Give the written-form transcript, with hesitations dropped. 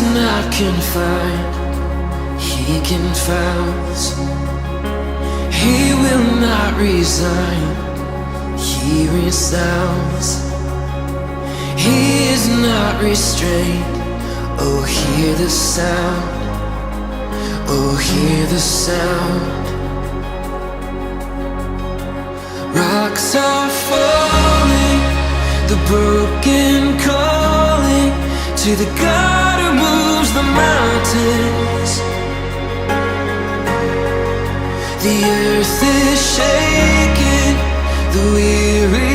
not confined, he confounds. He will not resign, he resounds. He is not restrained, oh hear the sound, oh hear the sound. Rocks are falling, the broken calling to the God who moves the mountains. The earth is shaking, the weary